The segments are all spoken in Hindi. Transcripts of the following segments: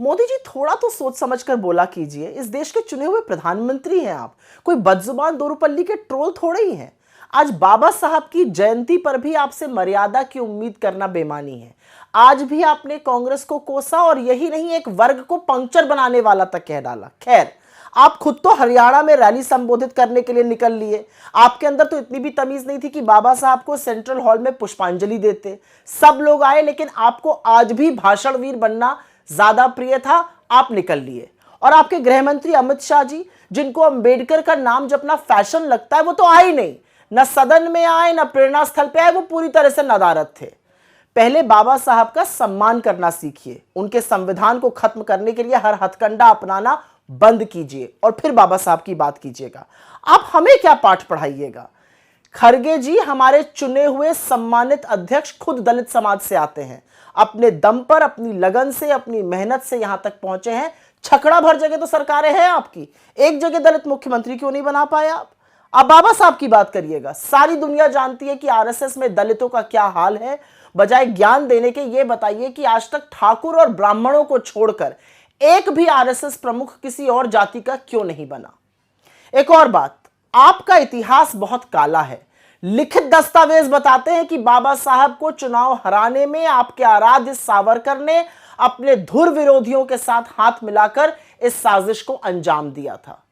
मोदी जी थोड़ा तो सोच समझ कर बोला कीजिए। इस देश के चुने हुए प्रधानमंत्री हैं आप, कोई बदजुबान दोरूपल्ली के ट्रोल थोड़े ही हैं। आज बाबा साहब की जयंती पर भी आपसे मर्यादा की उम्मीद करना बेमानी है। आज भी आपने कांग्रेस को कोसा और यही नहीं, एक वर्ग को पंक्चर बनाने वाला तक कह डाला। खैर, आप खुद तो हरियाणा में रैली संबोधित करने के लिए निकल लिए। आपके अंदर तो इतनी भी तमीज नहीं थी कि बाबा साहब को सेंट्रल हॉल में पुष्पांजलि देते। सब लोग आए, लेकिन आपको आज भी भाषणवीर बनना ज्यादा प्रिय था। आप निकल लिए। और आपके गृह मंत्री अमित शाह जी, जिनको अंबेडकर का नाम जपना फैशन लगता है, वो तो आए नहीं। न सदन में आए, न प्रेरणा स्थल पे आए। वो पूरी तरह से नदारद थे। पहले बाबा साहब का सम्मान करना सीखिए। उनके संविधान को खत्म करने के लिए हर हथकंडा अपनाना बंद कीजिए और फिर बाबा साहब की बात कीजिएगा। आप हमें क्या पाठ पढ़ाइएगा। खरगे जी हमारे चुने हुए सम्मानित अध्यक्ष खुद दलित समाज से आते हैं। अपने दम पर, अपनी लगन से, अपनी मेहनत से यहां तक पहुंचे हैं। छकड़ा भर जगह तो सरकारें हैं आपकी, एक जगह दलित मुख्यमंत्री क्यों नहीं बना पाए आप। अब बाबा साहब की बात करिएगा। सारी दुनिया जानती है कि आरएसएस में दलितों का क्या हाल है। बजाय ज्ञान देने के ये बताइए कि आज तक ठाकुर और ब्राह्मणों को छोड़कर एक भी आरएसएस प्रमुख किसी और जाति का क्यों नहीं बना। एक और बात, आपका इतिहास बहुत काला है। लिखित दस्तावेज बताते हैं कि बाबा साहब को चुनाव हराने में आपके आराध्य सावरकर ने अपने धुर विरोधियों के साथ हाथ मिलाकर इस साजिश को अंजाम दिया था।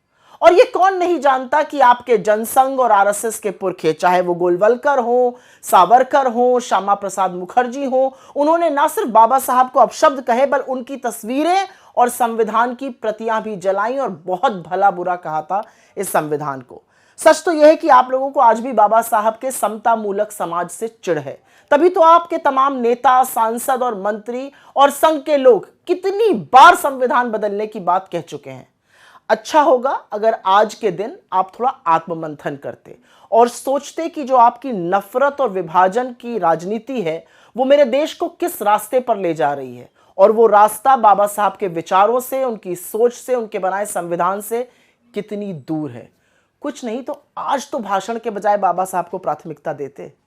और ये कौन नहीं जानता कि आपके जनसंघ और आरएसएस के पुरखे, चाहे वो गोलवलकर हो, सावरकर हो, श्यामा प्रसाद मुखर्जी हो, उन्होंने ना सिर्फ बाबा साहब को अपशब्द कहे, बल्कि उनकी तस्वीरें और संविधान की प्रतियां भी जलाई और बहुत भला बुरा कहा था इस संविधान को। सच तो यह है कि आप लोगों को आज भी बाबा साहब के समता मूलक समाज से चिढ़ है। तभी तो आपके तमाम नेता, सांसद और मंत्री और संघ के लोग कितनी बार संविधान बदलने की बात कह चुके हैं। अच्छा होगा अगर आज के दिन आप थोड़ा आत्ममंथन करते और सोचते कि जो आपकी नफरत और विभाजन की राजनीति है, वो मेरे देश को किस रास्ते पर ले जा रही है। और वो रास्ता बाबा साहब के विचारों से, उनकी सोच से, उनके बनाए संविधान से कितनी दूर है। कुछ नहीं तो आज तो भाषण के बजाय बाबा साहब को प्राथमिकता देते।